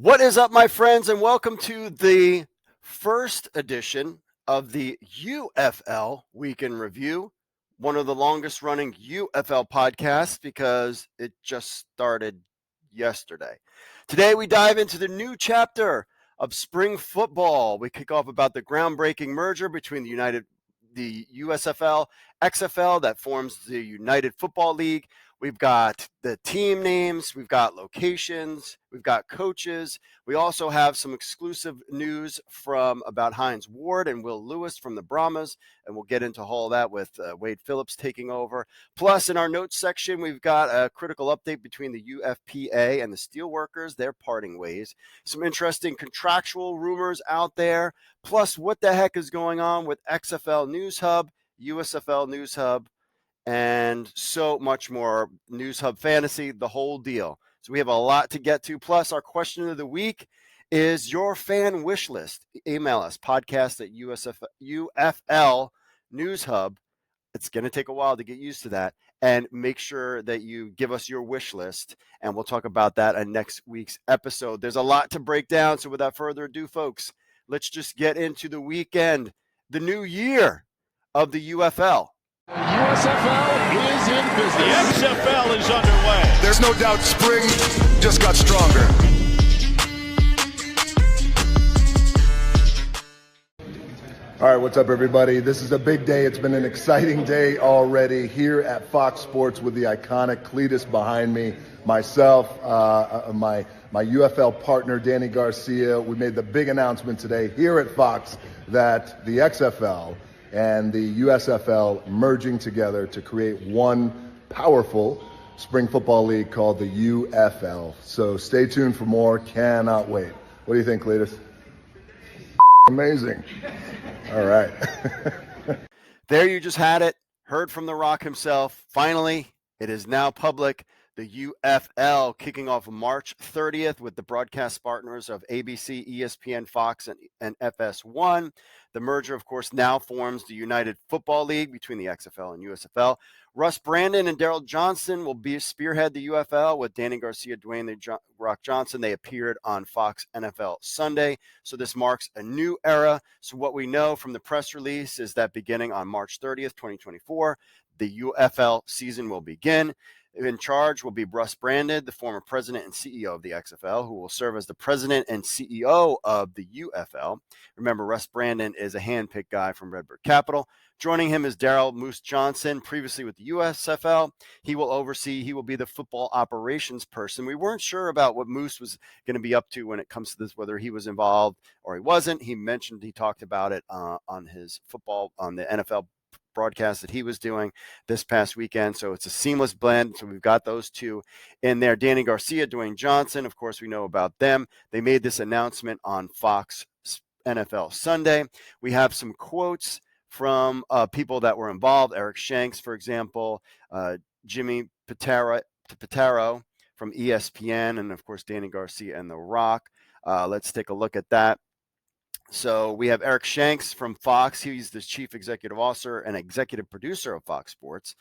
What is up, my friends, and welcome to the first edition of the UFL Week In Review, one of the longest running UFL podcasts because it just started yesterday. Today, we dive into the new chapter of spring football. We kick off about the groundbreaking merger between the USFL, XFL that forms the United Football League. We've got the team names, we've got locations, we've got coaches. We also have some exclusive news about Hines Ward and Will Lewis from the Brahmas, and we'll get into all that with Wade Phillips taking over. Plus, in our notes section, we've got a critical update between the UFPA and the Steelworkers. They're parting ways. Some interesting contractual rumors out there. Plus, what the heck is going on with XFL News Hub, USFL News Hub, and so much more. Newshub Fantasy, the whole deal. So we have a lot to get to. Plus, our question of the week is your fan wish list. Email us, podcast@UFL News Hub. It's going to take a while to get used to that. And make sure that you give us your wish list, and we'll talk about that in next week's episode. There's a lot to break down. So without further ado, folks, let's just get into the weekend, the new year of the UFL. USFL is in business. The XFL is underway. There's no doubt spring just got stronger. All right, what's up, everybody? This is a big day. It's been an exciting day already here at Fox Sports with the iconic Cletus behind me, myself, my UFL partner, Danny Garcia. We made the big announcement today here at Fox that the XFL and the USFL merging together to create one powerful spring football league called the UFL. So stay tuned for more. Cannot wait. What do you think, Cletus? Amazing. All right. There you just had it. Heard from The Rock himself. Finally, it is now public. The UFL kicking off March 30th with the broadcast partners of ABC, ESPN, Fox, and FS1. The merger, of course, now forms the United Football League between the XFL and USFL. Russ Brandon and Daryl Johnson will spearhead the UFL with Danny Garcia, Dwayne The Rock Johnson. They appeared on Fox NFL Sunday. So this marks a new era. So what we know from the press release is that beginning on March 30th, 2024, the UFL season will begin. In charge will be Russ Brandon, the former president and CEO of the XFL, who will serve as the president and CEO of the UFL. Remember, Russ Brandon is a hand-picked guy from Redbird Capital. Joining him is Daryl Moose Johnson, previously with the USFL. He will be the football operations person. We weren't sure about what Moose was going to be up to when it comes to this, whether he was involved or he wasn't. He talked about it on the NFL broadcast that he was doing this past weekend. So it's a seamless blend. So we've got those two in there. Danny Garcia, Dwayne Johnson, of course, we know about them. They made this announcement on Fox NFL Sunday. We have some quotes from people that were involved. Eric Shanks, for example, Jimmy Pitaro from ESPN, and of course, Danny Garcia and The Rock. Let's take a look at that. So we have Eric Shanks from Fox. He's the chief executive officer and executive producer of Fox Sports.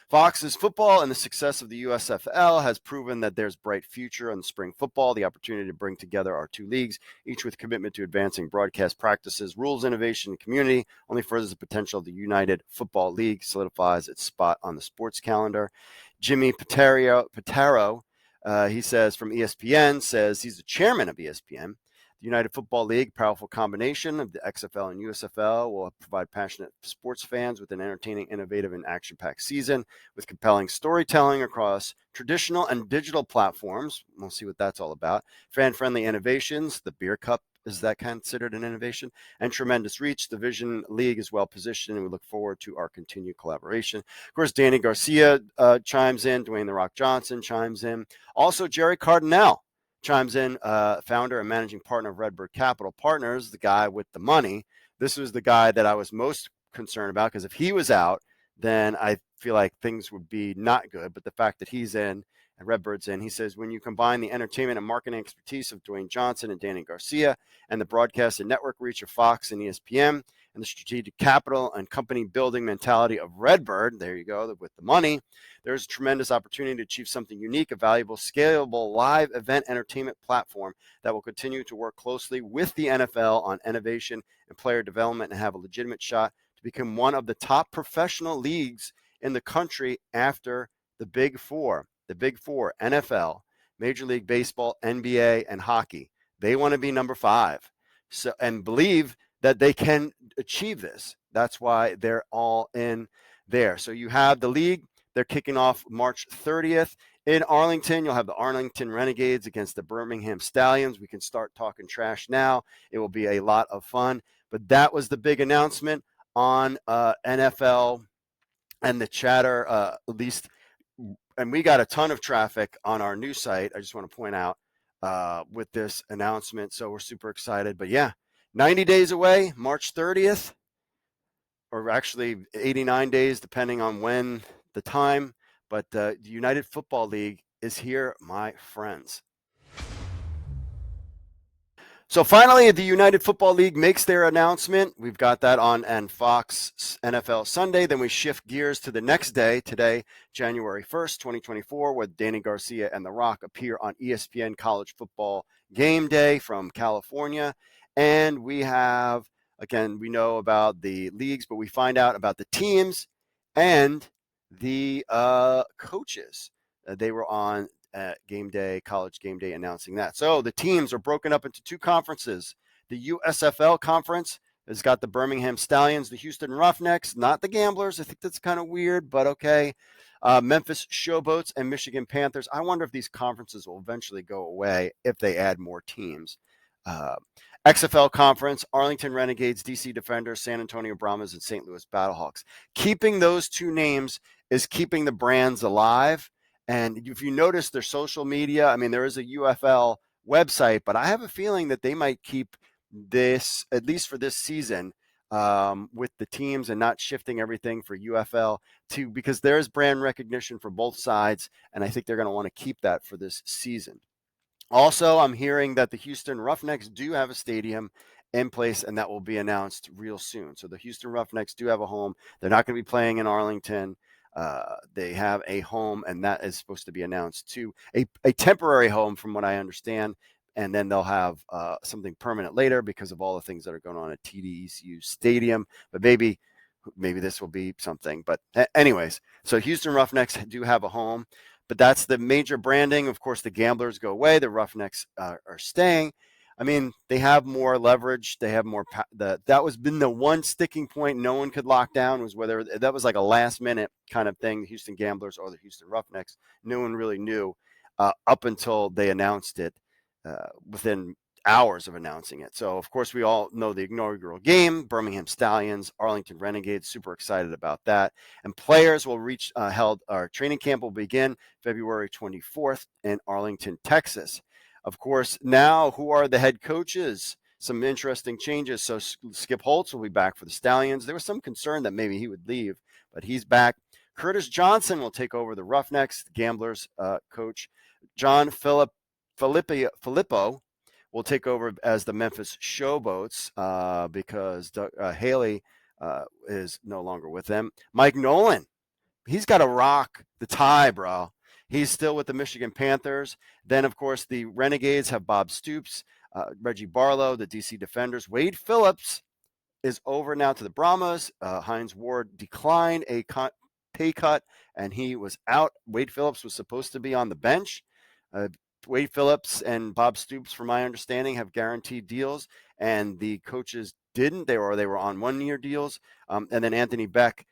Fox's football and the success of the USFL has proven that there's bright future in spring football. The opportunity to bring together our two leagues, each with commitment to advancing broadcast practices, rules, innovation, and community, only furthers the potential of the United Football League, solidifies its spot on the sports calendar. Jimmy Pitaro, he says from ESPN, says he's the chairman of ESPN. United Football League, powerful combination of the XFL and USFL, will provide passionate sports fans with an entertaining, innovative, and action-packed season with compelling storytelling across traditional and digital platforms. We'll see what that's all about. Fan-friendly innovations. The Beer Cup, is that considered an innovation? And tremendous reach. The Vision League is well positioned, and we look forward to our continued collaboration. Of course, Danny Garcia chimes in. Dwayne The Rock Johnson chimes in. Also, Jerry Cardinale chimes in, founder and managing partner of Redbird Capital Partners, the guy with the money. This was the guy that I was most concerned about, because if he was out, then I feel like things would be not good. But the fact that he's in and Redbird's in. He says, when you combine the entertainment and marketing expertise of Dwayne Johnson and Danny Garcia and the broadcast and network reach of Fox and ESPN and the strategic capital and company building mentality of Redbird, there you go, with the money, there's a tremendous opportunity to achieve something unique, a valuable, scalable live event entertainment platform that will continue to work closely with the NFL on innovation and player development and have a legitimate shot to become one of the top professional leagues in the country after the Big Four. The Big Four, NFL, Major League Baseball, NBA, and hockey. They want to be number 5 and believe that they can achieve this. That's why they're all in there. So you have the league. They're kicking off March 30th in Arlington. You'll have the Arlington Renegades against the Birmingham Stallions. We can start talking trash now. It will be a lot of fun. But that was the big announcement on NFL and the chatter, at least. And we got a ton of traffic on our news site. I just want to point out with this announcement. So we're super excited. But yeah, 90 days away, March 30th, or actually 89 days, depending on when the time. But the United Football League is here, my friends. So finally, the United Football League makes their announcement. We've got that on Fox NFL Sunday. Then we shift gears to the next day, today, January 1st, 2024, where Danny Garcia and The Rock appear on ESPN College Football Game Day from California. And we have, again, we know about the leagues, but we find out about the teams and the coaches. They were on Game Day, College Game Day, announcing that. So the teams are broken up into 2 conferences. The USFL conference has got the Birmingham Stallions, the Houston Roughnecks, not the Gamblers. I think that's kind of weird, but okay. Memphis Showboats and Michigan Panthers. I wonder if these conferences will eventually go away if they add more teams. XFL Conference, Arlington Renegades, DC Defenders, San Antonio Brahmas, and St. Louis Battlehawks. Keeping those 2 names is keeping the brands alive. And if you notice their social media, I mean, there is a UFL website, but I have a feeling that they might keep this, at least for this season, with the teams and not shifting everything for UFL to, because there is brand recognition for both sides. And I think they're going to want to keep that for this season. Also, I'm hearing that the Houston Roughnecks do have a stadium in place, and that will be announced real soon. So the Houston Roughnecks do have a home. They're not going to be playing in Arlington. They have a home, and that is supposed to be announced too. A temporary home, from what I understand, and then they'll have something permanent later because of all the things that are going on at TDECU Stadium. But maybe this will be something. But anyways, so Houston Roughnecks do have a home. But that's the major branding. Of course, the Gamblers go away. The Roughnecks are staying. I mean, they have more leverage. They have more. That was been the one sticking point no one could lock down, was whether that was like a last minute kind of thing, the Houston Gamblers or the Houston Roughnecks. No one really knew up until they announced it within hours of announcing it. So, of course, we all know the inaugural game, Birmingham Stallions, Arlington Renegades, super excited about that. And players will our training camp will begin February 24th in Arlington, Texas. Of course, now who are the head coaches? Some interesting changes. So Skip Holtz will be back for the Stallions. There was some concern that maybe he would leave, but he's back. Curtis Johnson will take over the Roughnecks, the Gamblers coach. John Filippo will take over as the Memphis Showboats because Haley is no longer with them. Mike Nolan, he's got to rock the tie, bro. He's still with the Michigan Panthers. Then, of course, the Renegades have Bob Stoops, Reggie Barlow, the DC Defenders. Wade Phillips is over now to the Brahmas. Hines Ward declined a pay cut, and he was out. Wade Phillips was supposed to be on the bench. Wade Phillips and Bob Stoops, from my understanding, have guaranteed deals, and the coaches didn't. They were on 1-year deals. And then Anthony Beck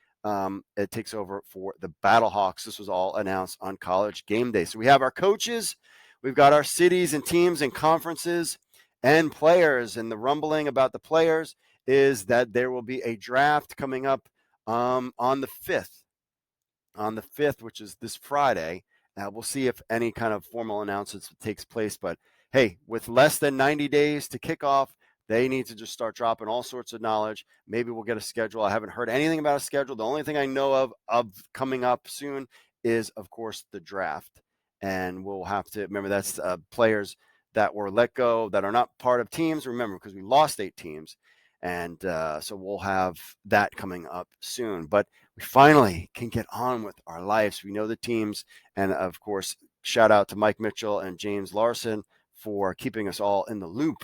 it takes over for the Battlehawks. This was all announced on College Game Day. So we have our coaches, we've got our cities and teams and conferences and players. And the rumbling about the players is that there will be a draft coming up on the 5th, which is this Friday. We'll see if any kind of formal announcements takes place. But hey, with less than 90 days to kick off, they need to just start dropping all sorts of knowledge. Maybe we'll get a schedule. I haven't heard anything about a schedule. The only thing I know of coming up soon is, of course, the draft. And we'll have to remember that's players that were let go that are not part of teams. Remember, because we lost 8 teams. And so we'll have that coming up soon. But we finally can get on with our lives. We know the teams. And, of course, shout out to Mike Mitchell and James Larson for keeping us all in the loop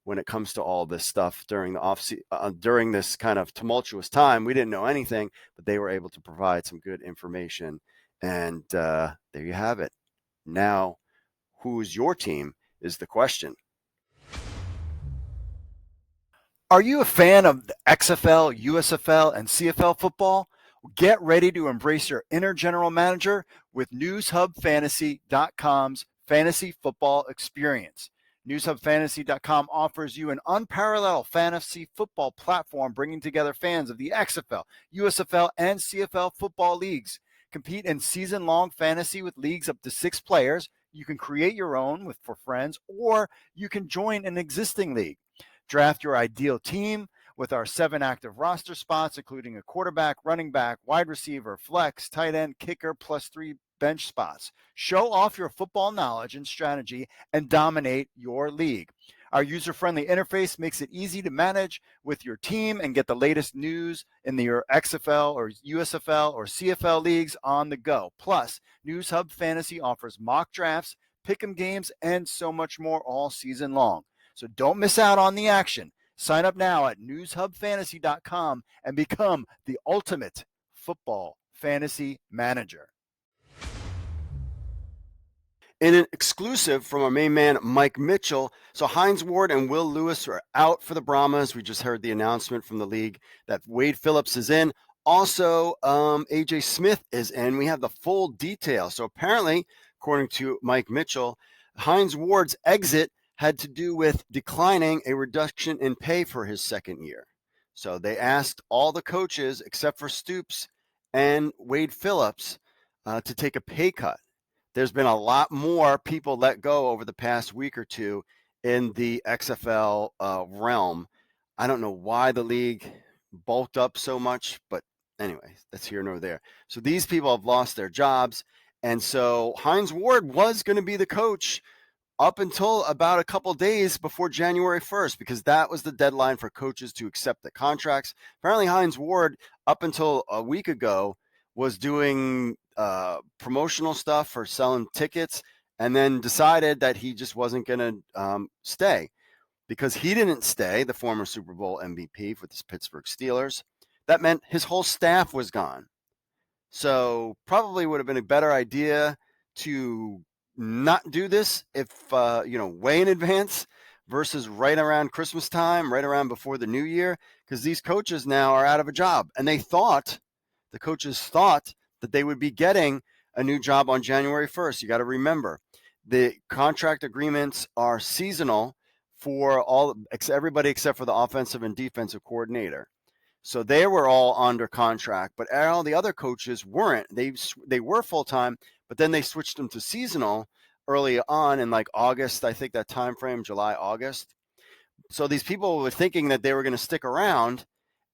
when it comes to all this stuff during the during this kind of tumultuous time. We didn't know anything, but they were able to provide some good information. And there you have it. Now, who's your team is the question. Are you a fan of the XFL, USFL, and CFL football? Get ready to embrace your inner general manager with NewshubFantasy.com's fantasy football experience. NewshubFantasy.com offers you an unparalleled fantasy football platform bringing together fans of the XFL, USFL, and CFL football leagues. Compete in season-long fantasy with leagues up to 6 players. You can create your own for friends, or you can join an existing league. Draft your ideal team with our 7 active roster spots, including a quarterback, running back, wide receiver, flex, tight end, kicker, plus 3 bench spots. Show off your football knowledge and strategy and dominate your league. Our user-friendly interface makes it easy to manage with your team and get the latest news in your XFL or USFL or CFL leagues on the go. Plus, Newshub Fantasy offers mock drafts, pick'em games, and so much more all season long. So don't miss out on the action. Sign up now at newshubfantasy.com and become the ultimate football fantasy manager. In an exclusive from our main man, Mike Mitchell, so Hines Ward and Will Lewis are out for the Brahmas. We just heard the announcement from the league that Wade Phillips is in. Also, AJ Smith is in. We have the full detail. So apparently, according to Mike Mitchell, Hines Ward's exit had to do with declining a reduction in pay for his second year. So they asked all the coaches, except for Stoops and Wade Phillips, to take a pay cut. There's been a lot more people let go over the past week or two in the XFL realm. I don't know why the league bulked up so much, but anyway, that's here nor there. So these people have lost their jobs. And so Hines Ward was going to be the coach up until about a couple days before January 1st, because that was the deadline for coaches to accept the contracts. Apparently, Hines Ward, up until a week ago, was doing promotional stuff for selling tickets, and then decided that he just wasn't going to stay, because he didn't stay, the former Super Bowl MVP for the Pittsburgh Steelers. That meant his whole staff was gone. So probably would have been a better idea to not do this if, way in advance versus right around Christmas time, right around before the new year, because these coaches now are out of a job. And the coaches thought that they would be getting a new job on January 1st. You got to remember, the contract agreements are seasonal for everybody except for the offensive and defensive coordinator. So they were all under contract, but all the other coaches weren't. They were full-time, but then they switched them to seasonal early on in like August, I think that time frame, July, August. So these people were thinking that they were going to stick around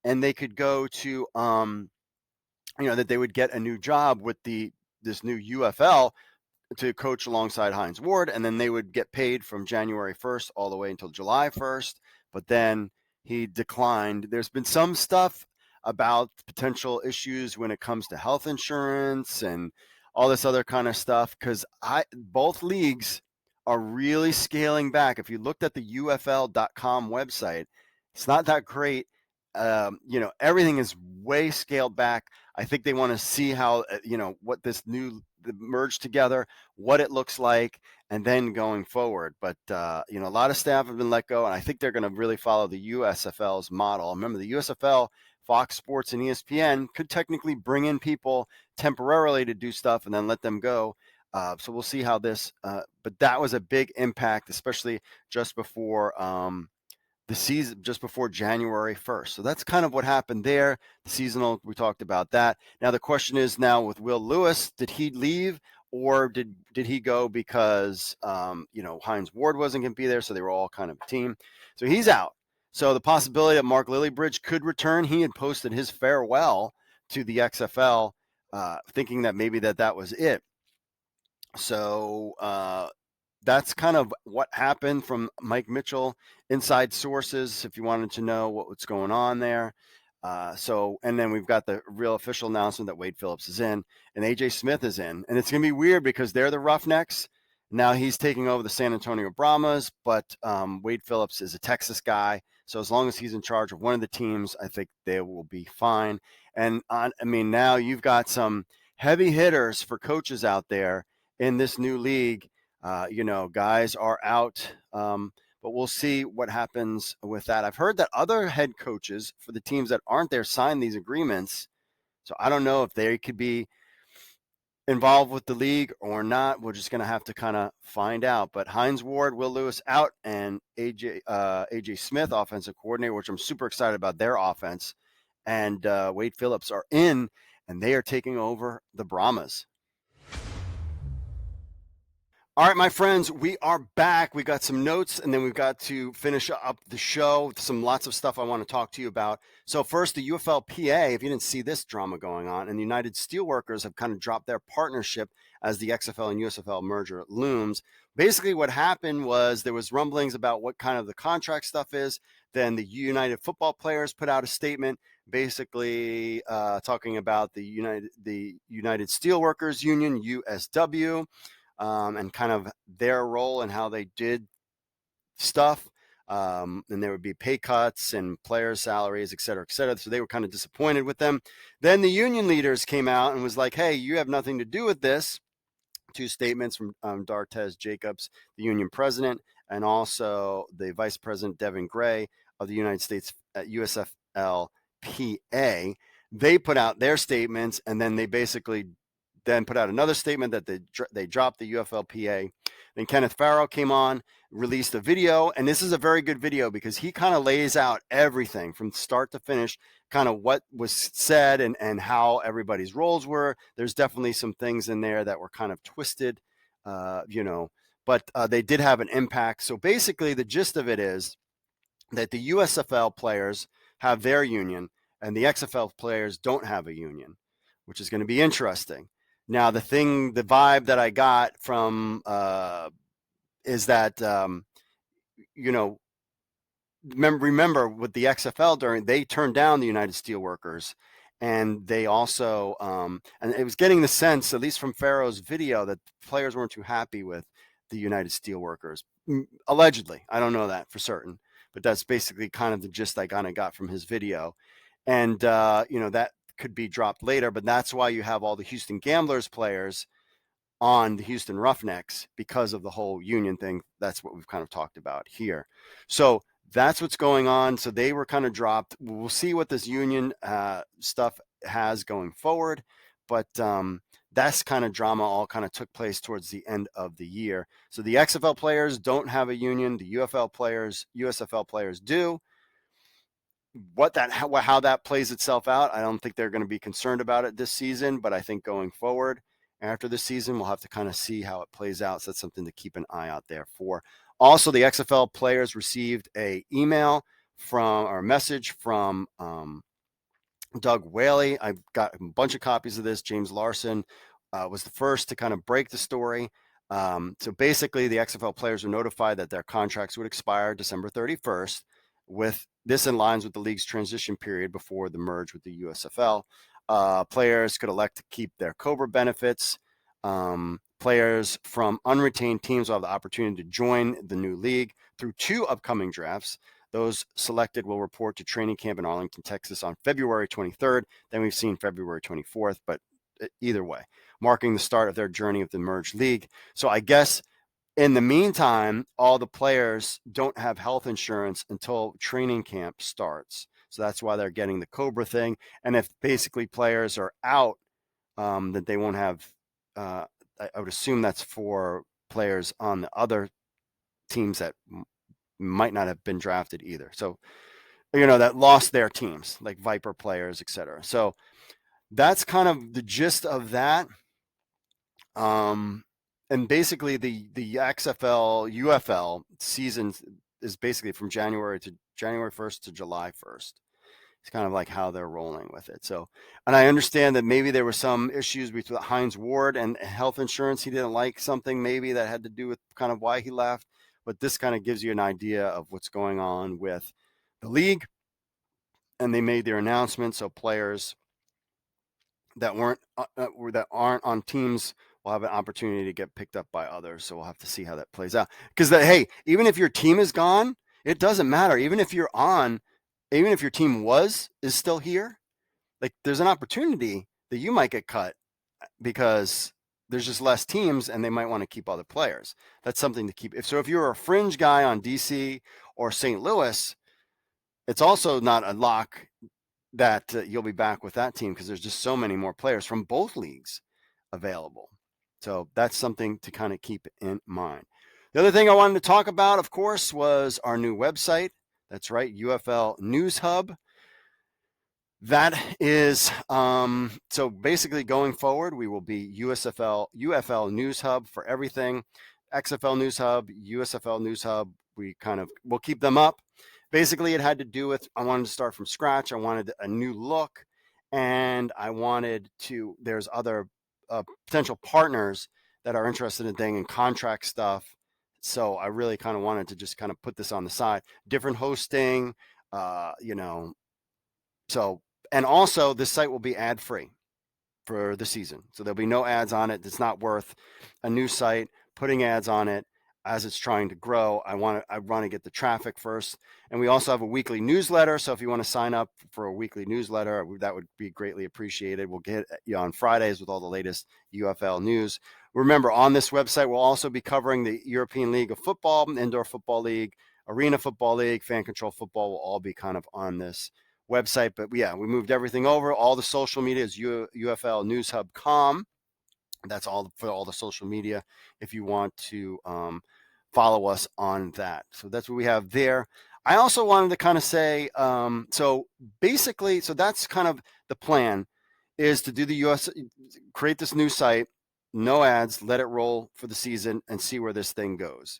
and they could go to, that they would get a new job with this new UFL to coach alongside Hines Ward, and then they would get paid from January 1st all the way until July 1st. But then he declined. There's been some stuff about potential issues when it comes to health insurance and all this other kind of stuff, because both leagues are really scaling back. If you looked at the UFL.com website, it's not that great. Everything is way scaled back. I think they want to see how, what this new merged together, what it looks like, and then going forward. But, a lot of staff have been let go, and I think they're going to really follow the USFL's model. Remember, the USFL, Fox Sports, and ESPN could technically bring in people temporarily to do stuff and then let them go. So we'll see how this, but that was a big impact, especially just before the season, just before January 1st. So that's kind of what happened there. The seasonal, we talked about that. Now the question is now with Will Lewis, did he leave or did he go because, Hines Ward wasn't going to be there, so they were all kind of a team. So he's out. So the possibility that Mark Lillybridge could return, he had posted his farewell to the XFL, thinking that maybe that was it. So that's kind of what happened from Mike Mitchell, inside sources, if you wanted to know what's going on there. And then we've got the real official announcement that Wade Phillips is in and AJ Smith is in. And it's going to be weird because they're the Roughnecks. Now he's taking over the San Antonio Brahmas, but Wade Phillips is a Texas guy. So as long as he's in charge of one of the teams, I think they will be fine. And now you've got some heavy hitters for coaches out there in this new league. Guys are out, but we'll see what happens with that. I've heard that other head coaches for the teams that aren't there sign these agreements. So I don't know if they could be involved with the league or not. We're just going to have to kind of find out. But Hines Ward, Will Lewis out, and AJ Smith, offensive coordinator, which I'm super excited about their offense, and Wade Phillips are in, and they are taking over the Brahmas. All right, my friends, we are back. We got some notes, and then we've got to finish up the show. Lots of stuff I want to talk to you about. So first, the UFLPA, if you didn't see this drama going on, and the United Steelworkers have kind of dropped their partnership as the XFL and USFL merger looms. Basically, what happened was there was rumblings about what kind of the contract stuff is. Then the United football players put out a statement basically talking about the United Steelworkers Union, USW, and kind of their role and how they did stuff. And there would be pay cuts and players' salaries, et cetera, et cetera. So they were kind of disappointed with them. Then the union leaders came out and was like, hey, you have nothing to do with this. Two statements from Dartez Jacobs, the union president, and also the vice president, Devin Gray of the United States at USFLPA. They put out their statements, and then they basically then put out another statement that they dropped the UFLPA. Then Kenneth Farrow came on, released a video, and this is a very good video because he kind of lays out everything from start to finish, kind of what was said and how everybody's roles were. There's definitely some things in there that were kind of twisted, but they did have an impact. So basically the gist of it is that the USFL players have their union and the XFL players don't have a union, which is going to be interesting. Now, the vibe that I got from is that, remember with the XFL they turned down the United Steelworkers, and they also, and it was getting the sense, at least from Farrow's video, that players weren't too happy with the United Steelworkers. Allegedly, I don't know that for certain, but that's basically kind of the gist I kind of got from his video. And, that could be dropped later, but that's why you have all the Houston Gamblers players on the Houston Roughnecks because of the whole union thing. That's what we've kind of talked about here. So that's what's going on. So they were kind of dropped. We'll see what this union stuff has going forward, but that's kind of drama all kind of took place towards the end of the year. So the XFL players don't have a union. The USFL players do. How that plays itself out, I don't think they're going to be concerned about it this season, but I think going forward after this season, we'll have to kind of see how it plays out. So that's something to keep an eye out there for. Also, the XFL players received a message from Doug Whaley. I've got a bunch of copies of this. James Larson was the first to kind of break the story. So basically, the XFL players were notified that their contracts would expire December 31st, with this in lines with the league's transition period before the merge with the USFL. Players could elect to keep their COBRA benefits. Players from unretained teams will have the opportunity to join the new league through 2 upcoming drafts. Those selected will report to training camp in Arlington, Texas on February 23rd. Then we've seen February 24th, but either way, marking the start of their journey of the merged league. So I guess in the meantime, all the players don't have health insurance until training camp starts. So that's why they're getting the COBRA thing. And if basically players are out, that they won't have, I would assume that's for players on the other teams that might not have been drafted either. So, that lost their teams, like Viper players, et cetera. So that's kind of the gist of that. And basically the XFL UFL season is basically from January 1st to July 1st. It's kind of like how they're rolling with it. So, and I understand that maybe there were some issues with Hines Ward and health insurance. He didn't like something maybe that had to do with kind of why he left. But this kind of gives you an idea of what's going on with the league. And they made their announcement, so players that aren't on teams will have an opportunity to get picked up by others. So we'll have to see how that plays out. Because hey, even if your team is gone, it doesn't matter. Even if your team is still here, like there's an opportunity that you might get cut because there's just less teams and they might want to keep other players. That's something to keep. If you're a fringe guy on DC or St. Louis, it's also not a lock that you'll be back with that team because there's just so many more players from both leagues available. So that's something to kind of keep in mind. The other thing I wanted to talk about, of course, was our new website. That's right, UFL News Hub. That is, so basically going forward, we will be UFL News Hub for everything. XFL News Hub, USFL News Hub, we'll keep them up. Basically, it had to do with, I wanted to start from scratch. I wanted a new look, and there's other potential partners that are interested in things and contract stuff. So I really kind of wanted to just kind of put this on the side. Different hosting, so, and also this site will be ad-free for the season. So there'll be no ads on it. It's not worth a new site putting ads on it as it's trying to grow. I want to get the traffic first. And we also have a weekly newsletter. So if you want to sign up for a weekly newsletter, that would be greatly appreciated. We'll get you on Fridays with all the latest UFL news. Remember, on this website, we'll also be covering the European League of Football, Indoor Football League, Arena Football League, Fan Control Football will all be kind of on this website. But yeah, we moved everything over. All the social media is UFLNewsHub.com. That's all for all the social media if you want to follow us on that. So that's what we have there. I also wanted to kind of say, so that's kind of the plan, is to do create this new site, no ads, let it roll for the season and see where this thing goes.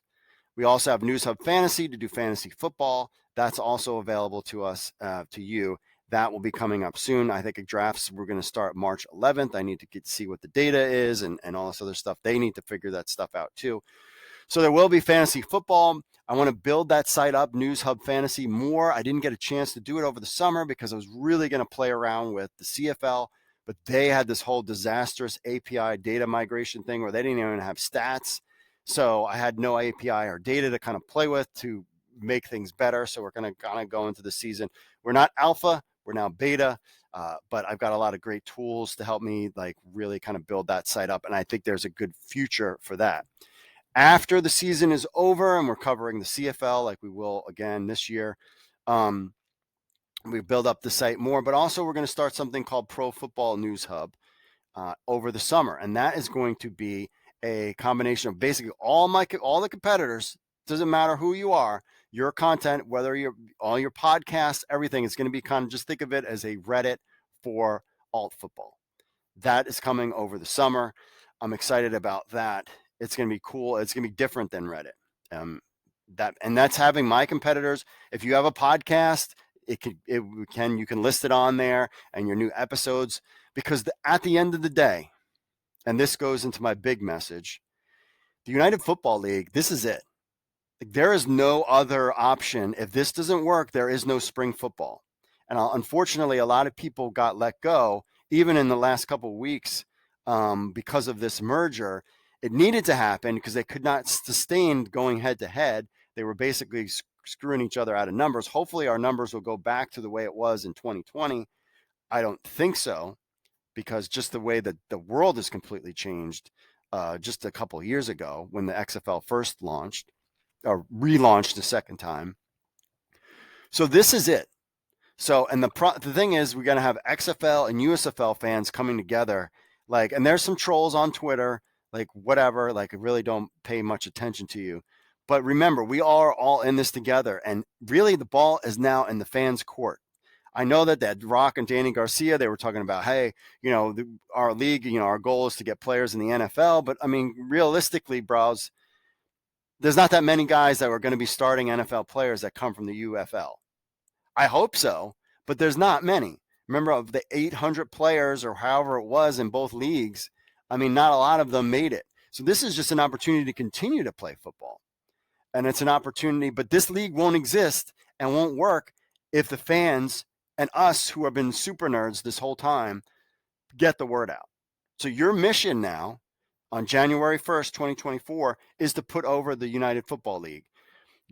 We also have Newshub Fantasy to do fantasy football. That's also available to us, to you. That will be coming up soon. I think drafts, we're going to start March 11th. I need to see what the data is and all this other stuff. They need to figure that stuff out too. So there will be fantasy football. I want to build that site up, Newshub Fantasy, more. I didn't get a chance to do it over the summer because I was really going to play around with the CFL, but they had this whole disastrous API data migration thing where they didn't even have stats. So I had no API or data to kind of play with to make things better. So we're going to kind of go into the season. We're not alpha. We're now beta, but I've got a lot of great tools to help me like really kind of build that site up. And I think there's a good future for that. After the season is over and we're covering the CFL like we will again this year, we build up the site more, but also we're going to start something called Pro Football News Hub over the summer. And that is going to be a combination of basically all the competitors. Doesn't matter who you are, your content, whether you're all your podcasts, everything is going to be kind of, just think of it as a Reddit for alt football. That is coming over the summer. I'm excited about that. It's going to be cool. It's going to be different than Reddit. That's having my competitors. If you have a podcast, you can list it on there and your new episodes, because at the end of the day, and this goes into my big message, the United Football League, this is it. There is no other option. If this doesn't work, there is no spring football. And unfortunately, a lot of people got let go, even in the last couple of weeks, because of this merger. It needed to happen because they could not sustain going head to head. They were basically screwing each other out of numbers. Hopefully our numbers will go back to the way it was in 2020. I don't think so, because just the way that the world has completely changed just a couple of years ago when the XFL first launched, or relaunched the second time. So this is it. So, and the thing is, we're going to have XFL and USFL fans coming together, and there's some trolls on Twitter, whatever, I really don't pay much attention to you. But remember, we are all in this together, and really the ball is now in the fans' court. I know that Rock and Danny Garcia, they were talking about, hey, our league, our goal is to get players in the NFL. But I mean, realistically, bros, there's not that many guys that are going to be starting NFL players that come from the UFL. I hope so, but there's not many. Remember, of the 800 players or however it was in both leagues, I mean, not a lot of them made it. So this is just an opportunity to continue to play football. And it's an opportunity, but this league won't exist and won't work if the fans and us who have been super nerds this whole time get the word out. So your mission now on January 1st, 2024 is to put over the United Football League.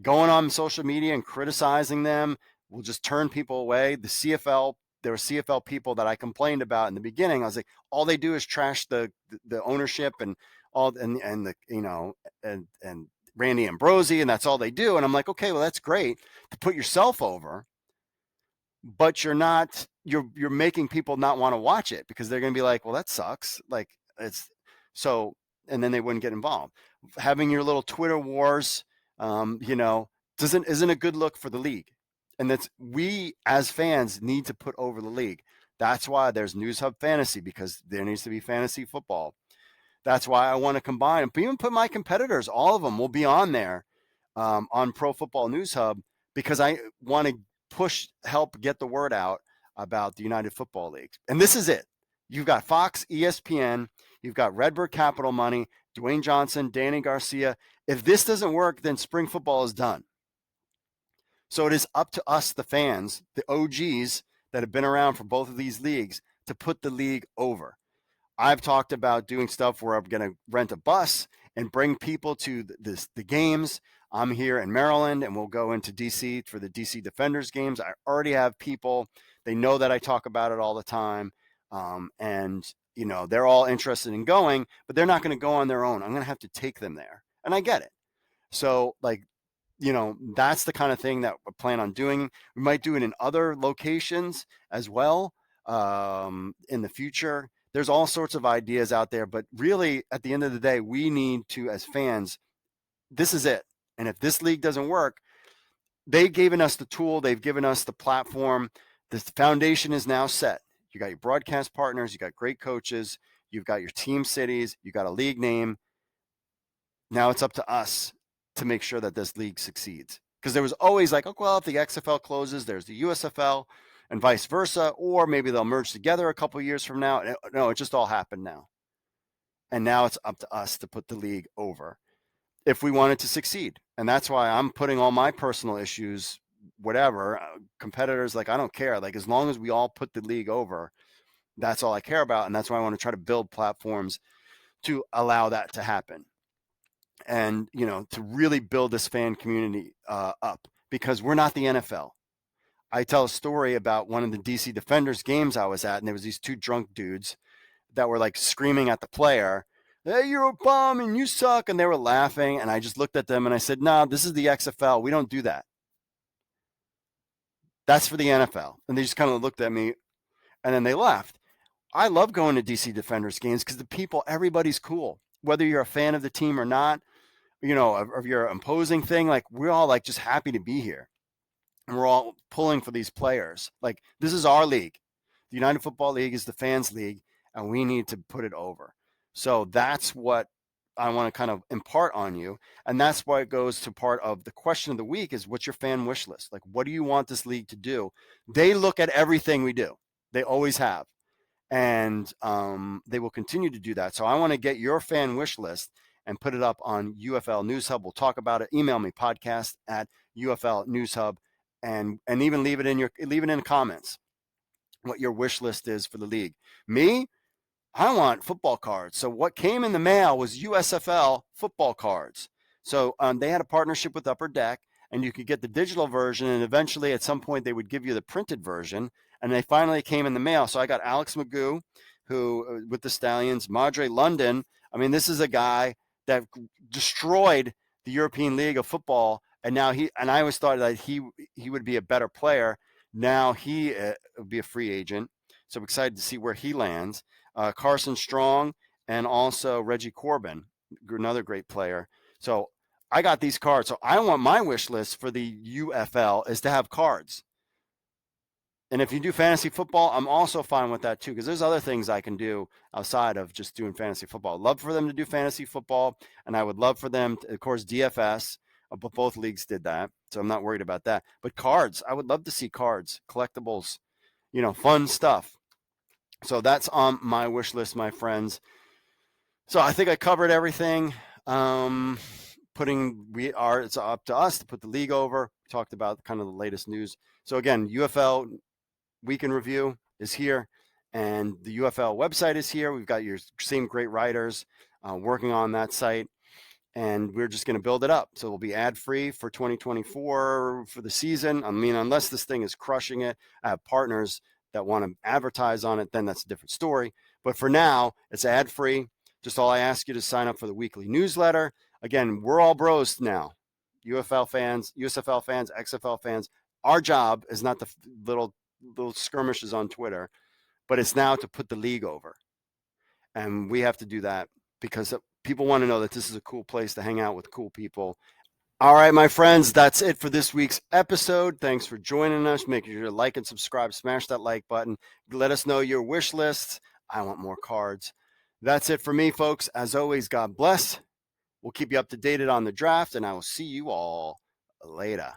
Going on social media and criticizing them will just turn people away. The CFL, there were CFL people that I complained about in the beginning. I was like, all they do is trash the ownership and all and the and Randy Ambrosi, and that's all they do. And I'm like, okay, well, that's great to put yourself over, but you're making people not want to watch it because they're going to be like, well, that sucks. Like it's so, and then they wouldn't get involved. Having your little Twitter wars, isn't a good look for the league. And that's, we as fans need to put over the league. That's why there's Newshub Fantasy, because there needs to be fantasy football. That's why I want to combine, even put my competitors, all of them will be on there on Pro Football News Hub, because I want to help get the word out about the United Football League. And this is it. You've got Fox, ESPN, you've got Redbird Capital Money, Dwayne Johnson, Danny Garcia. If this doesn't work, then spring football is done. So it is up to us, the fans, the OGs that have been around for both of these leagues, to put the league over. I've talked about doing stuff where I'm going to rent a bus and bring people to the games. I'm here in Maryland, and we'll go into DC for the DC Defenders games. I already have people. They know that I talk about it all the time. And, they're all interested in going, but they're not going to go on their own. I'm going to have to take them there. And I get it. So, that's the kind of thing that we plan on doing. We might do it in other locations as well in the future. There's all sorts of ideas out there, but really at the end of the day, we need to, as fans, this is it. And if this league doesn't work, they've given us the tool, they've given us the platform. The foundation is now set. You got your broadcast partners, you got great coaches, you've got your team cities, you got a league name. Now it's up to us to make sure that this league succeeds. Because there was always like, oh, well, if the XFL closes, there's the USFL and vice versa, or maybe they'll merge together a couple of years from now. No, it just all happened now. And now it's up to us to put the league over if we want it to succeed. And that's why I'm putting all my personal issues, whatever, competitors, like, I don't care. Like, as long as we all put the league over, that's all I care about. And that's why I want to try to build platforms to allow that to happen. And, to really build this fan community up, because we're not the NFL. I tell a story about one of the DC Defenders games I was at, and there was these two drunk dudes that were like screaming at the player, hey, you're a bum and you suck. And they were laughing. And I just looked at them and I said, no, this is the XFL. We don't do that. That's for the NFL. And they just kind of looked at me and then they left. I love going to DC Defenders games because the people, everybody's cool. Whether you're a fan of the team or not, of your imposing thing, like, we're all like just happy to be here. And we're all pulling for these players. Like, this is our league. The United Football League is the fans' league, and we need to put it over. So that's what I want to kind of impart on you. And that's why it goes to part of the question of the week is, what's your fan wish list? Like, what do you want this league to do? They look at everything we do. They always have. And they will continue to do that. So I want to get your fan wish list and put it up on UFL News Hub. We'll talk about it. Email me, podcast at UFL News Hub. And even leave it in the comments what your wish list is for the league. Me, I want football cards. So what came in the mail was USFL football cards. So they had a partnership with Upper Deck, and you could get the digital version, and eventually at some point they would give you the printed version, and they finally came in the mail. So I got Alex Magoo, who with the Stallions, Madre London. I mean, this is a guy that destroyed the European League of Football. And now I always thought that he would be a better player. Now he would be a free agent. So I'm excited to see where he lands. Carson Strong and also Reggie Corbin, another great player. So I got these cards. So I want my wish list for the UFL is to have cards. And if you do fantasy football, I'm also fine with that too, because there's other things I can do outside of just doing fantasy football. I'd love for them to do fantasy football, and I would love for them to, of course, DFS. But both leagues did that, so I'm not worried about that. But cards, I would love to see cards, collectibles, fun stuff. So that's on my wish list, my friends. So I think I covered everything. It's up to us to put the league over. We talked about kind of the latest news. So again, UFL Week in Review is here, and the UFL website is here. We've got your same great writers working on that site, and we're just going to build it up. So it'll be ad-free for 2024 for the season. I mean, unless this thing is crushing it, I have partners that want to advertise on it, then that's a different story. But for now, it's ad-free. Just all I ask you to sign up for the weekly newsletter. Again, we're all bros now. UFL fans, USFL fans, XFL fans. Our job is not the little skirmishes on Twitter, but it's now to put the league over. And we have to do that because people want to know that this is a cool place to hang out with cool people. All right, my friends, that's it for this week's episode. Thanks for joining us. Make sure to like and subscribe. Smash that like button. Let us know your wish lists. I want more cards. That's it for me, folks. As always, God bless. We'll keep you up to date on the draft, and I will see you all later.